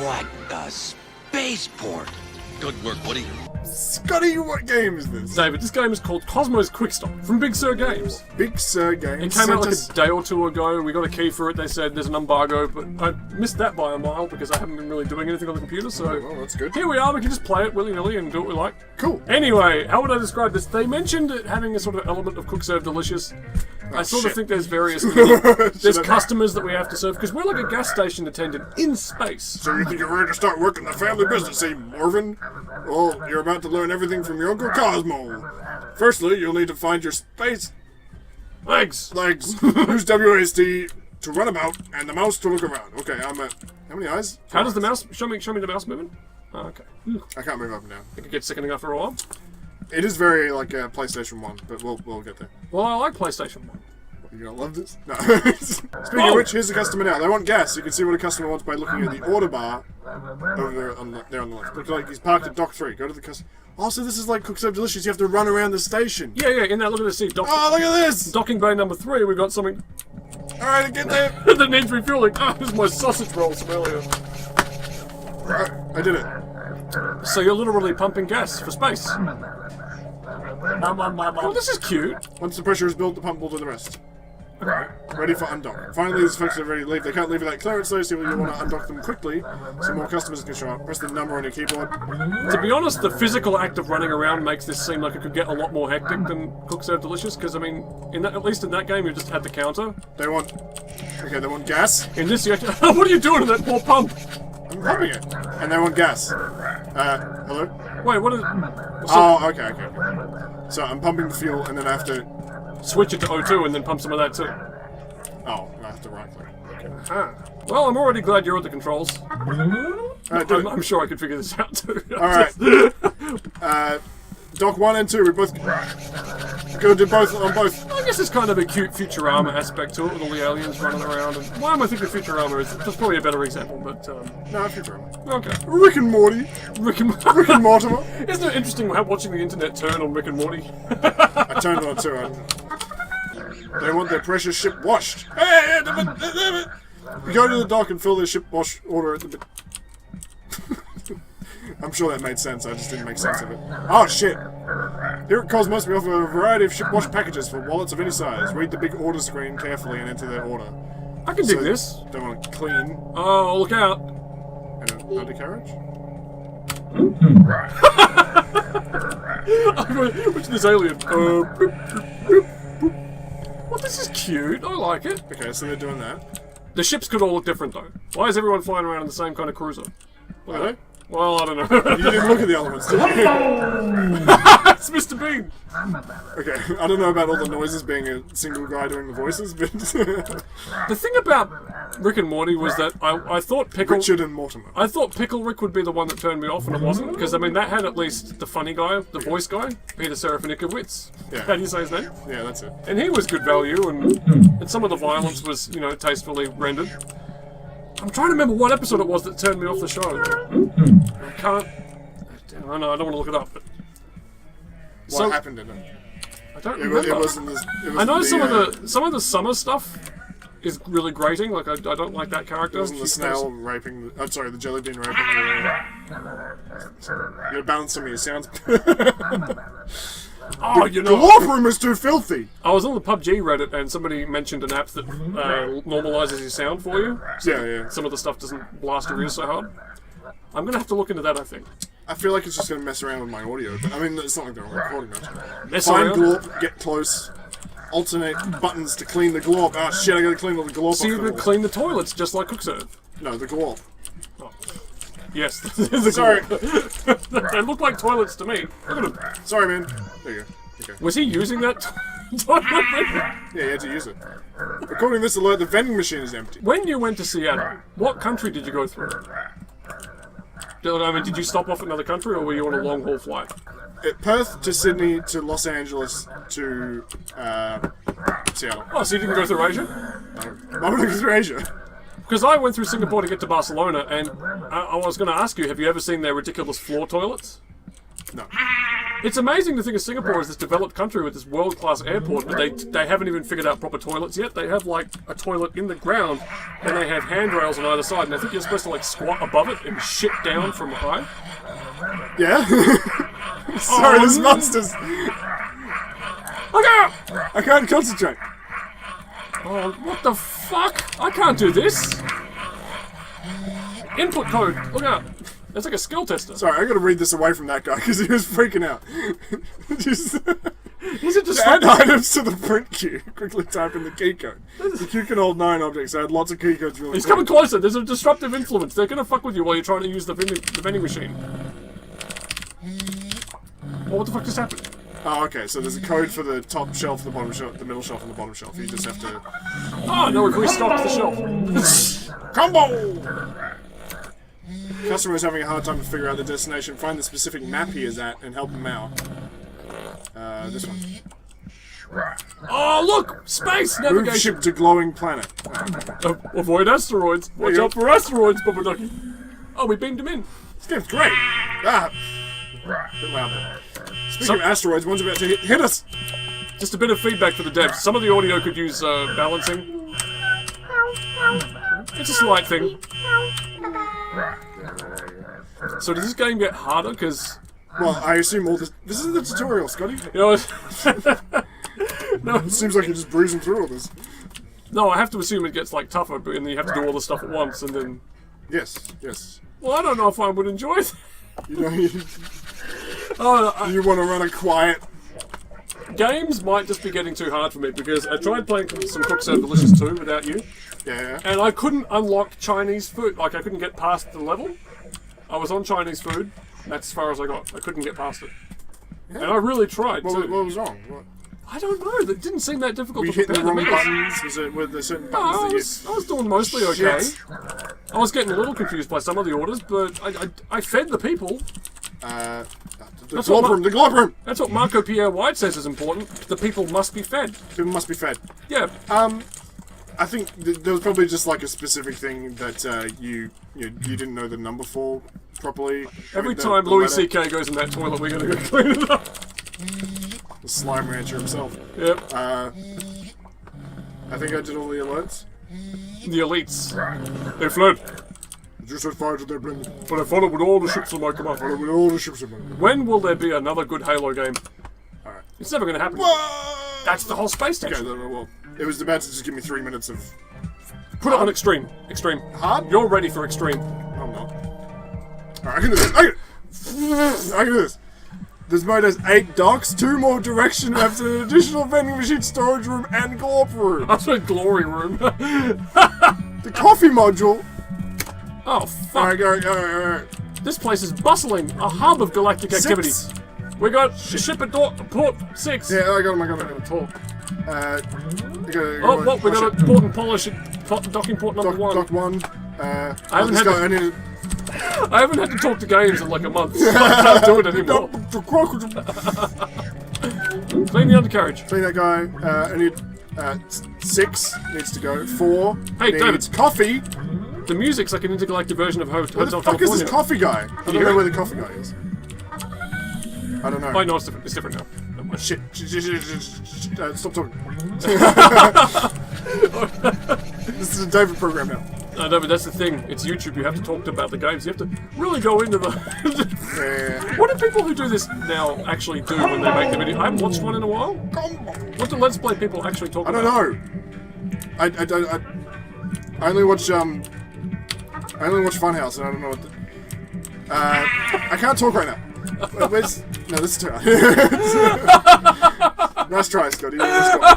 What the spaceport? Good work, Woody. Scotty, what game is this? David, this game is called Cosmo's Quickstop from Big Sur Games. Big Sur Games. It came out like a day or two ago. We got a key for it. They said there's an embargo, but I missed that by a mile because I haven't been really doing anything on the computer, so... Well, that's good. Here we are. We can just play it willy-nilly and do what we like. Cool. Anyway, how would I describe this? They mentioned it having a sort of element of quick serve delicious. I sort of think there's various... there's customers that we have to serve, because we're like a gas station attendant in space. So you think you're ready to start working the family business, eh, Marvin? Well, you're about to learn everything from your Uncle Cosmo. Firstly, you'll need to find your space... Legs! Use WASD to run about, and the mouse to look around. Okay, I'm at... How many eyes? How does the mouse... Show me the mouse moving? Oh, okay. I can't move up and down. I think it gets sickening after a while. It is very like PlayStation 1, but we'll get there. Well, I like PlayStation 1. You gonna love this? No. Speaking of which, here's the customer now. They want gas. You can see what a customer wants by looking at the order bar over there on the left. Looks like he's parked at Dock 3. Go to the customer. Also, this is like Quickstop Delicious. You have to run around the station. Yeah, in that, look at this seat. Oh, look at this! Docking bay number 3, we've got something Alright, get there. that needs refueling. Ah, this is my sausage rolls from earlier. Right, I did it. So you're literally pumping gas for space. Oh, this is cute. Once the pressure is built, the pump will do the rest. Ready for undock. Finally, these folks are ready to leave. They can't leave without clearance, though, so you want to undock them quickly so more customers can show up. Press the number on your keyboard. To be honest, the physical act of running around makes this seem like it could get a lot more hectic than Cook Serve Delicious, because, I mean, at least in that game, you just had the counter. They want gas. In this, you actually... What are you doing to that poor pump? I'm pumping it. And they want gas. Hello? Wait, what is... Okay. So I'm pumping the fuel, and then I have to... Switch it to O2 and then pump some of that too. Oh, I have to right click. Okay. Well, I'm already glad you're at the controls. I'm sure I could figure this out too. Alright. Dock 1 and 2, we both go do both on both. I guess it's kind of a cute Futurama aspect to it with all the aliens running around. And why am I thinking Futurama? That's probably a better example, but... No, Futurama. Okay. Rick and Morty. Rick and Mortimer. Isn't it interesting how watching the internet turn on Rick and Morty? I turned on it too. They want their precious ship washed. Hey, damn it. You go to the dock and fill their ship wash order at the... I'm sure that made sense, I just didn't make sense of it. Oh shit! Here at Cosmos we offer a variety of ship wash packages for wallets of any size. Read the big order screen carefully and enter their order. I can dig this. Don't want to clean. Oh, look out. And an undercarriage? Which is this alien? Well, this is cute. I like it. Okay, so they're doing that. The ships could all look different though. Why is everyone flying around in the same kind of cruiser? Are they? Well, I don't know. You didn't look at the elements, did you? It's Mr. Bean! Okay, I don't know about all the noises being a single guy doing the voices, but... The thing about Rick and Morty was that I thought Pickle... Richard and Mortimer. I thought Pickle Rick would be the one that turned me off, and it wasn't. Because, I mean, that had at least the funny guy, the voice guy, Peter Serafinikowicz. Yeah. How do you say his name? Yeah, that's it. And he was good value, and some of the violence was, you know, tastefully rendered. I'm trying to remember what episode it was that turned me off the show. I can't... I know, I don't want to look it up, but... What happened in it? I don't remember. It wasn't I know some of the summer stuff is really grating. Like I don't like that character. It wasn't the snail raping. I'm sorry, the jelly bean raping. You gotta balance some of your sounds. Oh, you know, the warp room is too filthy. I was on the PUBG Reddit and somebody mentioned an app that normalizes your sound for you. So Yeah. some of the stuff doesn't blast your ears so hard. I'm gonna have to look into that, I think. I feel like it's just gonna mess around with my audio. But, I mean, it's not like they're recording much. Mess Find around. glorp, get close. Alternate buttons to clean the glorp. Oh shit, I gotta clean all the glorp So you off could the clean the toilets just like CookServe. No, the glorp. Oh. Yes. Sorry. They look like toilets to me. Look at them. Sorry, man. There you go. Okay. Was he using that toilet? Yeah, you had to use it. According to this alert, the vending machine is empty. When you went to Seattle, what country did you go through? I mean, did you stop off at another country, or were you on a long-haul flight? Perth to Sydney to Los Angeles to Seattle. Oh, so you didn't go through Asia? Why would I go through Asia? Because I went through Singapore to get to Barcelona, and I was going to ask you, have you ever seen their ridiculous floor toilets? No. It's amazing to think of Singapore as this developed country with this world-class airport, but they haven't even figured out proper toilets yet. They have like a toilet in the ground, and they have handrails on either side, and I think you're supposed to like squat above it and shit down from high. Yeah? Sorry, this monster's... Okay! I can't concentrate. Oh, what the fuck? I can't do this. Input code. Look out. That's like a skill tester. Sorry, I gotta read this away from that guy because he was freaking out. Just add items to the print queue. Quickly type in the key code. The queue can hold 9 objects. I had lots of key codes. Really He's coming closer. There's a disruptive influence. They're gonna fuck with you while you're trying to use the vending machine. Oh, what the fuck just happened? Oh, okay. So there's a code for the top shelf, the bottom shelf, the middle shelf, and the bottom shelf. You just have to. Oh no, we've restocked the shelf. Combo! Customer is having a hard time to figure out the destination. Find the specific map he is at and help him out. This one. Oh look! Space Move navigation! ship to glowing planet. Avoid asteroids. Watch out for asteroids, Bubba Ducky. Oh, we beamed him in. This game's great! Ah! Bit loud there. Speaking of asteroids, one's about to hit us! Just a bit of feedback for the devs. Some of the audio could use balancing. It's a slight thing. So does this game get harder? Because... Well, I assume all this... This is the tutorial, Scotty. You know, no, It seems like you're just breezing through all this. no, I have to assume it gets like tougher, but and then you have to do all the stuff at once, and then... Yes, yes. Well, I don't know if I would enjoy it. You know, you Oh, want to run a quiet... games might just be getting too hard for me, because I tried playing some Quickstop Delicious 2 without you, Yeah. and I couldn't unlock Chinese food. Like, I couldn't get past the level. I was on Chinese food. That's as far as I got. I couldn't get past it. And I really tried, too. What was wrong? What? I don't know. It didn't seem that difficult Were you to hitting prepare the the wrong meals. buttons? Was it with the certain No, buttons I was doing mostly okay. Shit. I was getting a little confused by some of the orders, but I fed the people. The That's glob what room! The glob room! That's what Marco Pierre White says is important. The people must be fed. People must be fed. Yeah. I think there was probably just like a specific thing that you didn't know the number for properly. Every The time Louis letter. C.K. goes in that toilet, we're gonna go clean it up. The slime rancher himself. Yep. I think I did all the alerts. The elites. They fled. Just set fire to their blend. But I followed with all the ships on my command. With all the ships in them. When will there be another good Halo game? Alright. It's never gonna happen. Whoa! That's the whole space Okay, station. well, it was about to just give me 3 minutes of... Put it on extreme. Extreme. Hard? You're ready for extreme. I'm not. Alright, I can do this. I can do this. This mode has 8 docks, 2 more direction maps, and an additional vending machine, storage room, and glorp room. That's a glory room. The coffee module. Oh, fuck. Alright, go. This place is bustling. A hub of galactic activity. 6. We got ship at port 6. Yeah, I got him. Talk. I Oh, what? We got a port and polish at docking port number 1. Dock 1. I I haven't had to talk to games in like a month, so I can't do it anymore. Clean the undercarriage. Clean that guy. I need 6 needs to go. 4 Hey, needs David. coffee. The music's like an intergalactic version of Where Hotel the fuck is California. this coffee guy? I you don't hear know it? where the coffee guy is. I don't know. Oh, no, it's different. It's different now. Never mind. Shit. Stop talking. This is a David program now. No, but that's the thing. It's YouTube. You have to talk about the games. You have to really go into the... Yeah. What do people who do this now actually do when they make the video? I haven't watched one in a while. What do Let's Play people actually talk I about? don't know. I only watch Funhouse, and I don't know what. I can't talk right now. Where's, no, this is too hard. Nice try, Scotty. Nice try.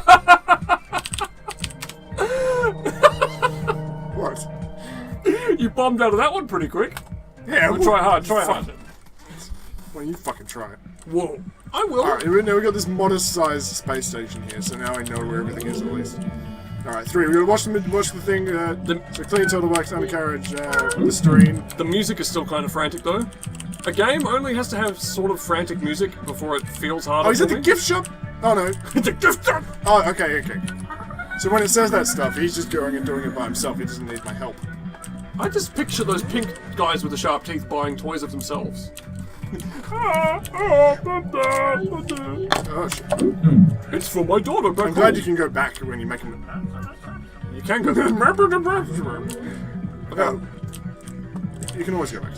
What? You bombed out of that one pretty quick. Yeah, Well, try hard. Try hard. Well, you fucking try it. Whoa. I will. Alright, now we got this modest-sized space station here, so now I know where everything is at least. Alright, 3. We're gonna watch the thing. So clean turtlebacks, undercarriage, the stream. The music is still kind of frantic though. A game only has to have sort of frantic music before it feels harder. Oh, he's at for the me. gift shop. Oh no. The gift shop. Oh, okay. So when it says that stuff, he's just going and doing it by himself. He doesn't need my help. I just picture those pink guys with the sharp teeth buying toys of themselves. Oh shit. It's for my daughter. I'm glad you can go back when you make them. You can go. Oh. You can always go back.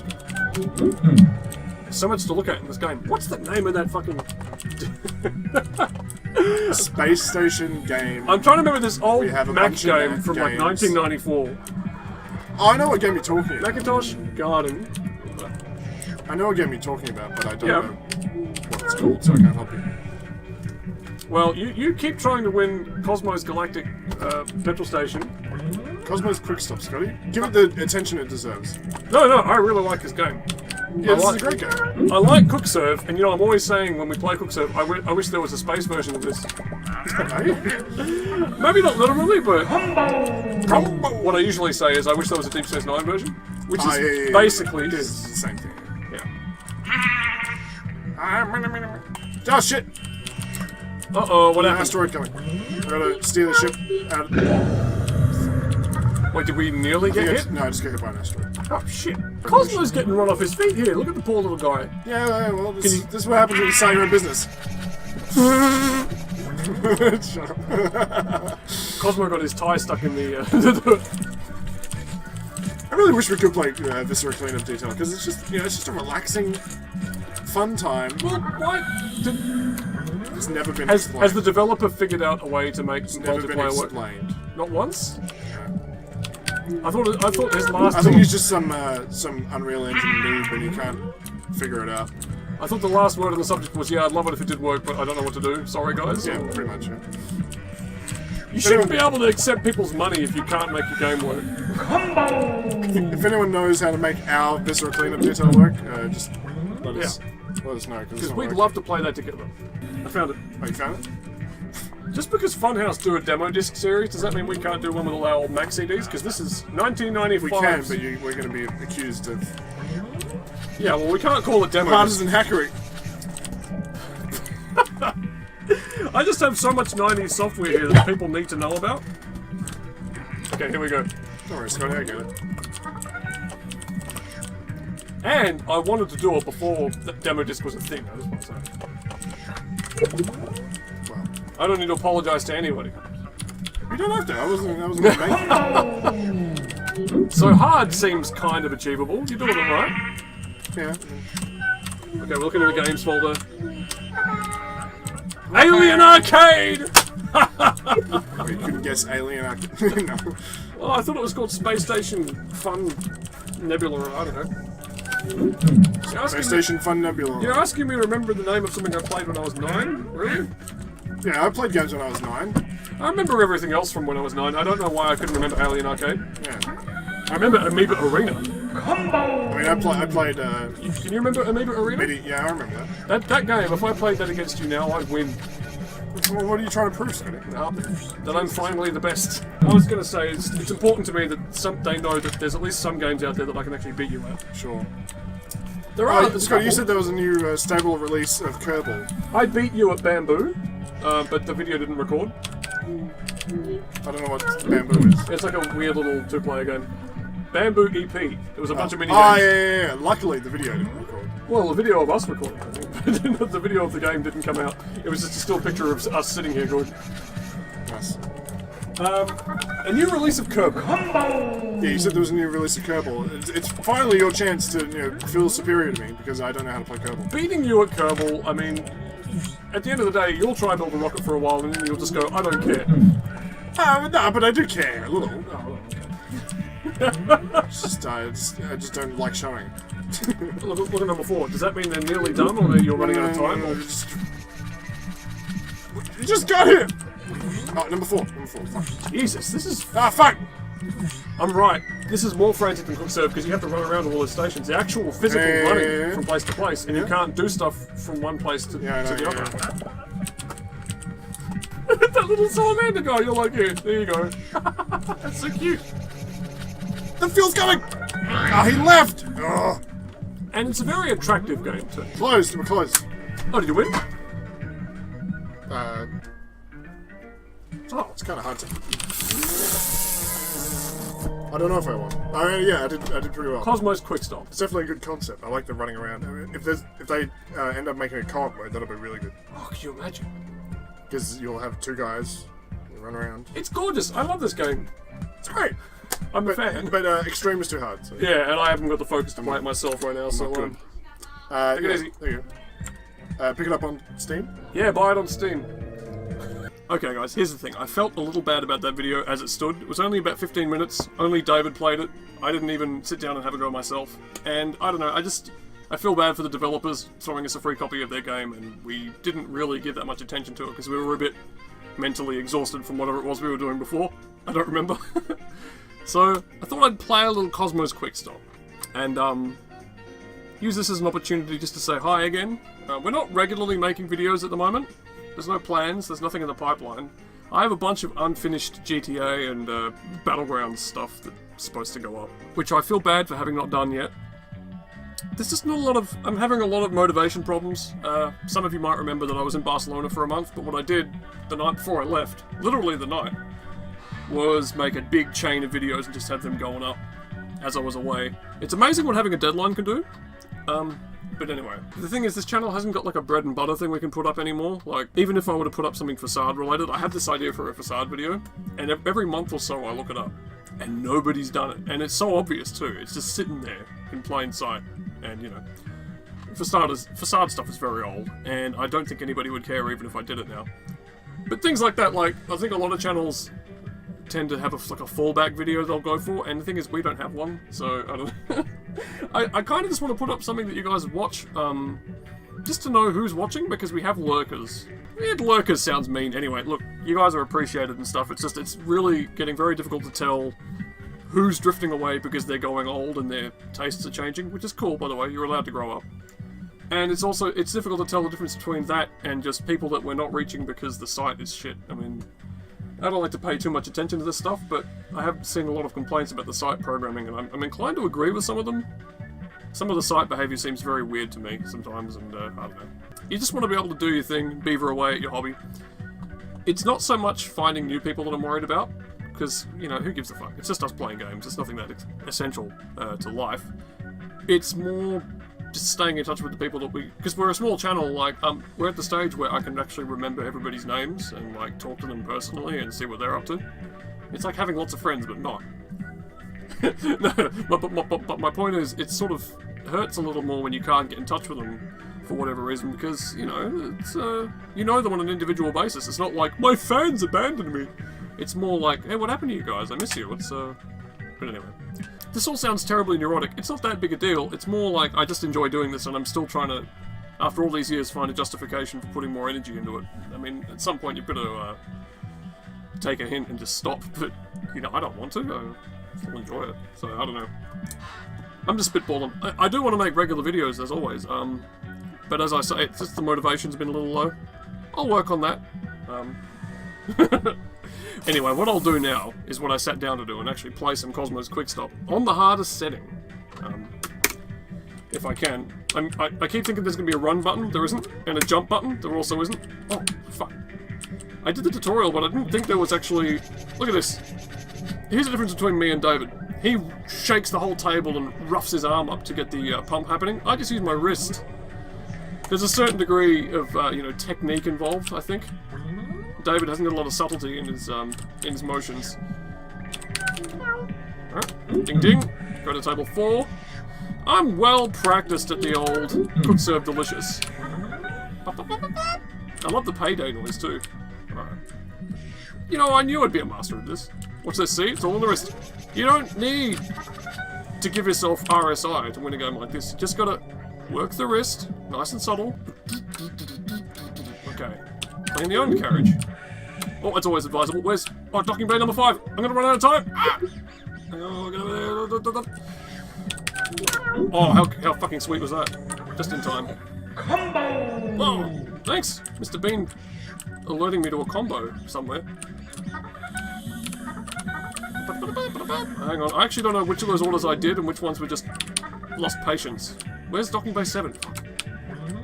There's so much to look at in this game. What's the name of that fucking... Space station game. I'm trying to remember this old We have a Mac bunch of game from like games. 1994. Oh, I know what game you're talking about. Macintosh Garden. I know what game you're talking about, but I don't Yep. know what it's called, so I can't help you. Well, you keep trying to win Cosmo's Galactic petrol station. Cosmo's Quickstop, Scotty. Give it the attention it deserves. No, I really like this game. Yeah, this is a great game. I like Quickserve, and you know, I'm always saying when we play Quickserve, I wish there was a space version of this. Maybe not literally, but what I usually say is I wish there was a Deep Space Nine version, which is basically It's the same thing. Yeah. Oh shit! Uh-oh, what An happened? asteroid coming. We gotta steer the ship out. Wait, did we nearly get hit? No, I just got hit by an asteroid. Oh shit! Cosmo's getting run off his feet here. Look at the poor little guy. Yeah, well, this is what happens when you start your own business. Shut up. Cosmo got his tie stuck in the. I really wish we could play Viscera Cleanup Detail because it's just, it's just a relaxing, fun time. Well, why? It's never been Has explained. the developer figured out a way to make It's never been multiplayer work? explained. Not once. I thought his last. I think he's just some Unreal Engine noob and he can't figure it out. I thought the last word on the subject was, yeah, I'd love it if it did work, but I don't know what to do. Sorry, guys. Yeah, pretty much. Yeah. You shouldn't be able to accept people's money if you can't make your game work. If anyone knows how to make our Viscera Cleanup Detail work, just let us know. Because we'd love to play that together. I found it. Oh, you found it? Just because Funhouse do a demo disc series, does that mean we can't do one with all our old Mac CDs? Because this is 1995. We can, but we're going to be accused of Yeah, well, we can't call it demo. partisan hackery. I just have so much 90s software here that people need to know about. Okay, here we go. Don't worry, Scotty, I get it. And I wanted to do it before the demo disc was a thing. I just want to say. Well, I don't need to apologise to anybody. you don't have to. I wasn't going to make it. So hard seems kind of achievable. You're doing it right. Yeah. Okay, we're looking in the games folder. Alien Arcade! Oh, you couldn't guess Alien Arcade. No. Well, I thought it was called Space Station Fun Nebula, or I don't know. Space Station Fun Nebula. You're asking me to remember the name of something I played when I was 9? Really? Yeah, I played games when I was 9. I remember everything else from when I was 9. I don't know why I couldn't remember Alien Arcade. Yeah. I remember Amoeba Arena. I mean, I played. Can you remember Amoeba Arena? Yeah, I remember that. That game, if I played that against you now, I'd win. Well, what are you trying to prove, Scotty? That I'm finally the best. I was going to say, it's important to me that they know that there's at least some games out there that I can actually beat you at. Sure. There are. Scotty, you said there was a new stable release of Kerbal. I beat you at Bamboo, but the video didn't record. I don't know what Bamboo is. It's like a weird little two-player game. Bamboo EP. There was a bunch of mini Oh, games. yeah. Luckily, the video didn't record. Well, the video of us recording, I think. The video of the game didn't come out. It was just a still picture of us sitting here going. Nice. A new release of Kerbal. Yeah, you said there was a new release of Kerbal. It's finally your chance to feel superior to me because I don't know how to play Kerbal. Beating you at Kerbal, I mean, at the end of the day, you'll try to build a rocket for a while and then you'll just go, I don't care. No, but I do care a little. Oh, I just don't like showing. look at number 4. Does that mean they're nearly done or that you're running out of time? No, you just got hit! Oh, number 4. Fuck. Jesus, this is... Ah, fuck! I'm right. This is more frantic than Quickserve because you have to run around all those stations. The actual physical running from place to place, and you can't do stuff from one place to the other. That little salamander guy, you're like, here, there you go. That's so cute. The fuel's coming! Oh, he left! Oh. And it's a very attractive game too. Closed, we're closed. Oh, did you win? Oh, it's kind of hard to... I don't know if I won. Yeah, I did pretty well. Cosmo's Quickstop. It's definitely a good concept. I like the running around. I mean, if they end up making a co-op mode, that'll be really good. Oh, can you imagine? Because you'll have two guys run around. It's gorgeous. I love this game. It's great. I'm a fan. But Extreme is too hard. So. Yeah, and I haven't got the focus to play it myself right now, so good. take it easy. There you go. Pick it up on Steam. Yeah, buy it on Steam. Okay guys, here's the thing. I felt a little bad about that video as it stood. It was only about 15 minutes. Only David played it. I didn't even sit down and have a go myself. And I don't know, I feel bad for the developers throwing us a free copy of their game, and we didn't really give that much attention to it because we were a bit mentally exhausted from whatever it was we were doing before. I don't remember. So I thought I'd play a little Cosmo's Quickstop and use this as an opportunity just to say hi again. We're not regularly making videos at the moment. There's no plans, there's nothing in the pipeline. I have a bunch of unfinished GTA and Battlegrounds stuff that's supposed to go up, which I feel bad for having not done yet. There's just not a lot of... I'm having a lot of motivation problems. Some of you might remember that I was in Barcelona for a month, but what I did the night before I left, literally the night, was make a big chain of videos and just have them going up as I was away. It's amazing what having a deadline can do. But anyway, the thing is, this channel hasn't got like a bread and butter thing we can put up anymore. Like, even if I were to put up something facade related, I had this idea for a facade video, and every month or so I look it up, and nobody's done it. And it's so obvious too, it's just sitting there in plain sight. And you know, facade stuff is very old, and I don't think anybody would care even if I did it now. But things like that, like, I think a lot of channels tend to have a fallback video they'll go for, and the thing is, we don't have one, so I don't know. I kind of just want to put up something that you guys watch, just to know who's watching, because we have lurkers. Lurkers sounds mean. Anyway, look, you guys are appreciated and stuff, it's really getting very difficult to tell who's drifting away because they're going old and their tastes are changing, which is cool, by the way, you're allowed to grow up. And it's difficult to tell the difference between that and just people that we're not reaching because the site is shit. I mean, I don't like to pay too much attention to this stuff, but I have seen a lot of complaints about the site programming, and I'm inclined to agree with some of them. Some of the site behaviour seems very weird to me sometimes, and I don't know. You just want to be able to do your thing, beaver away at your hobby. It's not so much finding new people that I'm worried about, because, you know, who gives a fuck? It's just us playing games. It's nothing that essential to life. It's more just staying in touch with the people that because we're a small channel, like, we're at the stage where I can actually remember everybody's names and, like, talk to them personally and see what they're up to. It's like having lots of friends, but not. No, but my point is, it sort of hurts a little more when you can't get in touch with them for whatever reason, because, you know, it's, you know them on an individual basis. It's not like, my fans abandoned me. It's more like, hey, what happened to you guys? I miss you. But anyway. This all sounds terribly neurotic. It's not that big a deal. It's more like I just enjoy doing this, and I'm still trying to, after all these years, find a justification for putting more energy into it. I mean, at some point you've got to take a hint and just stop, but, you know, I don't want to. I still enjoy it, so I don't know. I'm just spitballing. I do want to make regular videos, as always, but as I say, it's just the motivation's been a little low. I'll work on that. Anyway, what I'll do now is what I sat down to do and actually play some Cosmo's Quickstop on the hardest setting. If I can. I keep thinking there's going to be a run button, there isn't, and a jump button, there also isn't. Oh, fuck. I did the tutorial, but I didn't think there was actually... Look at this. Here's the difference between me and David. He shakes the whole table and roughs his arm up to get the pump happening. I just use my wrist. There's a certain degree of, you know, technique involved, I think. David hasn't got a lot of subtlety in his motions. Alright, ding ding. Go to table 4. I'm well practiced at the old cook serve delicious. I love the payday noise too. Alright. You know, I knew I'd be a master at this. Watch this, see? It's all on the wrist. You don't need to give yourself RSI to win a game like this. You just gotta work the wrist, nice and subtle. Okay. Playing the undercarriage. Oh, that's always advisable. Where's... Oh, docking bay number 5. I'm gonna run out of time. Ah! Oh, how fucking sweet was that? Just in time. Combo! Oh, thanks, Mr. Bean, alerting me to a combo somewhere. Hang on, I actually don't know which of those orders I did and which ones were just lost patience. Where's docking bay 7?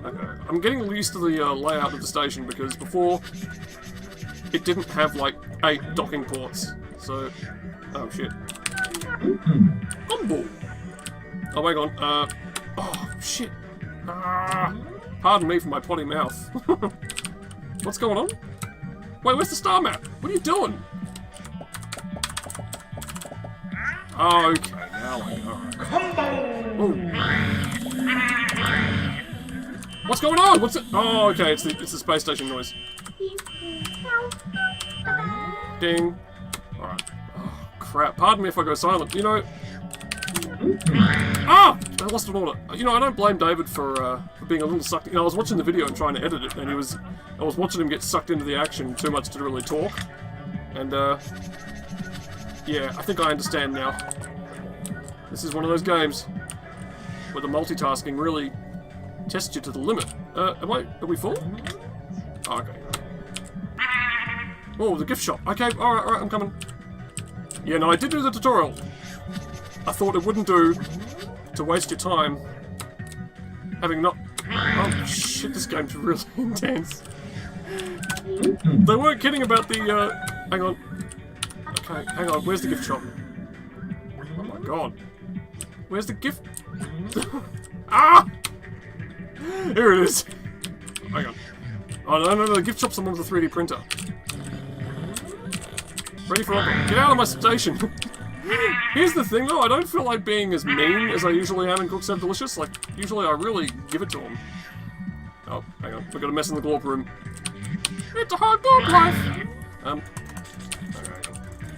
Okay. I'm getting used to the layout of the station because before it didn't have like 8 docking ports. So, oh shit. Combo. Oh, hang on. Oh, shit. Pardon me for my potty mouth. What's going on? Wait, where's the star map? What are you doing? Oh, okay, now I know. Ooh. What's going on? What's it? Oh, okay, it's the space station noise. Ding. Alright. Oh, crap. Pardon me if I go silent. You know... Ah! I lost an order. You know, I don't blame David for being a little sucked... You know, I was watching the video and trying to edit it, and I was watching him get sucked into the action too much to really talk. And, yeah, I think I understand now. This is one of those games where the multitasking really tests you to the limit. Are we full? Oh, okay. Oh, the gift shop. Okay, alright, I'm coming. Yeah, no, I did do the tutorial. I thought it wouldn't do to waste your time having not... Oh, shit, this game's really intense. They weren't kidding about the, hang on. Okay, hang on, where's the gift shop? Oh my god. Where's the gift? Ah! Here it is. Hang on. Oh, no, the gift shop's on one of the 3D printer. Ready for opera. Get out of my station! Here's the thing though, I don't feel like being as mean as I usually am in Quickstop Delicious. Like, usually I really give it to them. Oh, hang on, we've got a mess in the glorp room. It's a hard dog life!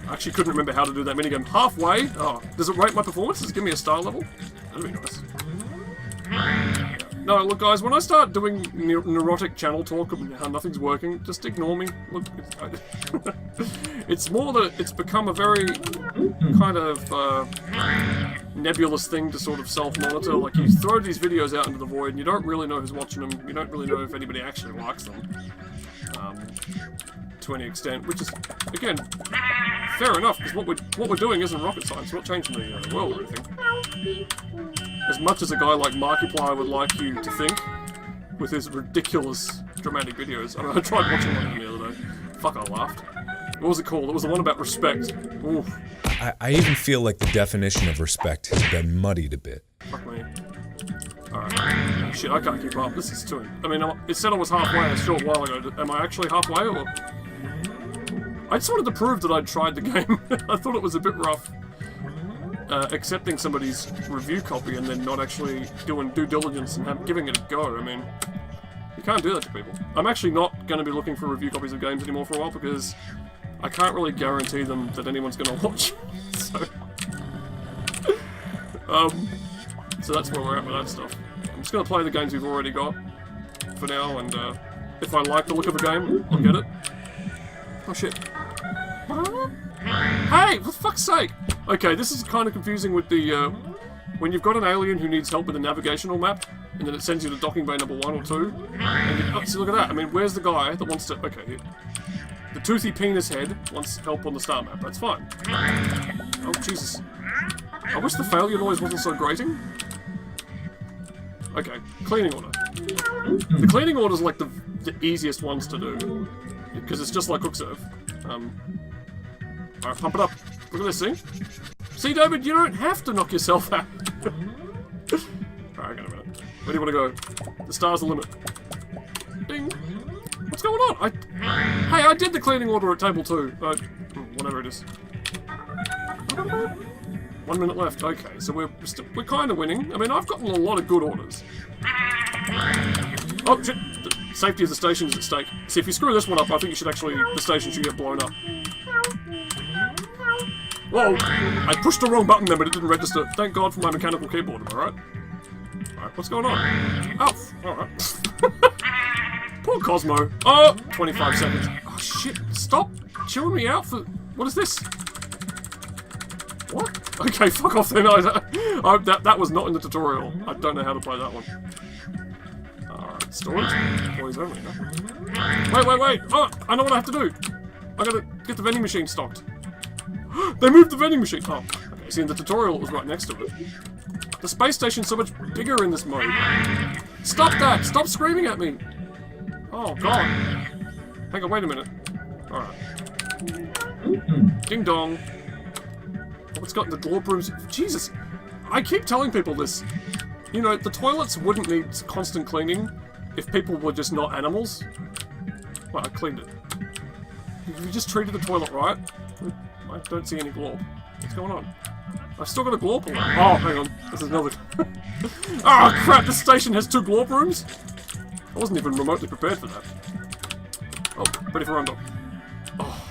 I actually couldn't remember how to do that minigame. Halfway? Oh, does it rate my performance? Does it give me a star level? That'd be nice. No, look guys, when I start doing neurotic channel talk and how nothing's working, just ignore me. Look, it's more that it's become a very kind of nebulous thing to sort of self-monitor. Like, you throw these videos out into the void and you don't really know who's watching them, you don't really know if anybody actually likes them. To any extent, which is, again, fair enough, because what we're doing isn't rocket science, we're not changing the world or anything. As much as a guy like Markiplier would like you to think, with his ridiculous dramatic videos. I mean, I tried watching one of them the other day. Fuck, I laughed. What was it called? It was the one about respect. Oof. I even feel like the definition of respect has been muddied a bit. Fuck me. Alright. Shit, I can't keep up. This is too... I mean, it said I was halfway a short while ago. Am I actually halfway, or...? I just wanted to prove that I'd tried the game. I thought it was a bit rough. Accepting somebody's review copy and then not actually doing due diligence and giving it a go. I mean, you can't do that to people. I'm actually not going to be looking for review copies of games anymore for a while because I can't really guarantee them that anyone's going to watch. So that's where we're at with that stuff. I'm just going to play the games we've already got for now, and if I like the look of a game, I'll get it. Oh shit. Hey, for fuck's sake! Okay, this is kind of confusing with the, when you've got an alien who needs help with a navigational map, and then it sends you to docking bay number 1 or 2, and you, oh, see, look at that. I mean, where's the guy that wants to, okay, here. The toothy penis head wants help on the star map, that's fine. Oh, Jesus. I wish the failure noise wasn't so grating. Okay, cleaning order. The cleaning order's like the easiest ones to do, because it's just like Quickserve. Alright, pump it up. Look at this, see? See, David, you don't have to knock yourself out. Alright, I got a minute. Where do you want to go? The star's the limit. Ding. What's going on? Hey, I did the cleaning order at table 2. Whatever it is. 1 minute left. Okay, so we're kind of winning. I mean, I've gotten a lot of good orders. Oh, shit. The safety of the station is at stake. See, if you screw this one up, I think you should actually... The station should get blown up. Whoa! I pushed the wrong button there, but it didn't register. Thank God for my mechanical keyboard, am I right? Alright, what's going on? Oh, alright. Poor Cosmo. Oh! 25 seconds. Oh, shit. Stop chewing me out for... What is this? What? Okay, fuck off then. That was not in the tutorial. I don't know how to play that one. Alright, storage. Employees only, huh? Wait. Oh, I know what I have to do. I gotta get the vending machine stocked. They moved the vending machine! Oh, okay, see in the tutorial it was right next to it. The space station's so much bigger in this mode. Stop that! Stop screaming at me! Oh, God. Hang on, wait a minute. Alright. Ding dong. It's got the glorp rooms. Jesus, I keep telling people this. You know, the toilets wouldn't need constant cleaning if people were just not animals. Well, I cleaned it. If you just treated the toilet right, I don't see any glorp. What's going on? I've still got a glorp. Oh, hang on. This is another. Oh, crap! This station has 2 glorp rooms? I wasn't even remotely prepared for that. Oh, ready for rundown. Oh.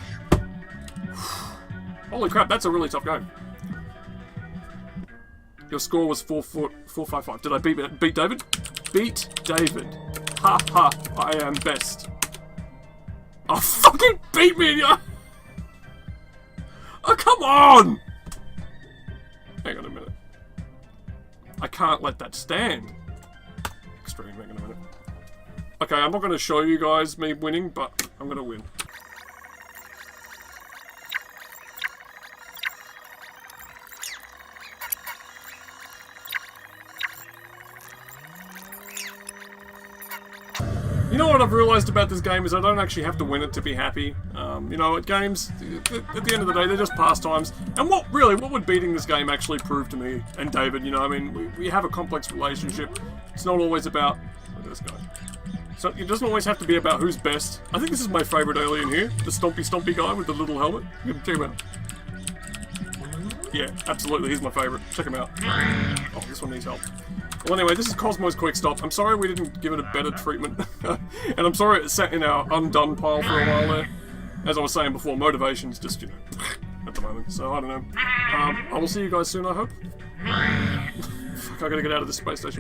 Holy crap, that's a really tough game. Your score was 455. Did I beat David? Beat David. Ha ha, I am best. Oh, fucking beat me, yeah! Oh, come on! Hang on a minute. I can't let that stand. Extreme, hang on a minute. Okay, I'm not going to show you guys me winning, but I'm going to win. You know what I've realised about this game is I don't actually have to win it to be happy. You know, at games, at the end of the day, they're just pastimes. And what would beating this game actually prove to me and David? You know, I mean, we have a complex relationship. It's not always about... Look at this guy. So it doesn't always have to be about who's best. I think this is my favourite alien here. The stompy guy with the little helmet. Check him out. Yeah, absolutely, he's my favourite. Check him out. Oh, this one needs help. Well, anyway, this is Cosmo's Quickstop. I'm sorry we didn't give it a better treatment. And I'm sorry it sat in our undone pile for a while there. As I was saying before, motivation's just, you know, at the moment. So, I don't know. I will see you guys soon, I hope. Fuck, I gotta get out of this space station.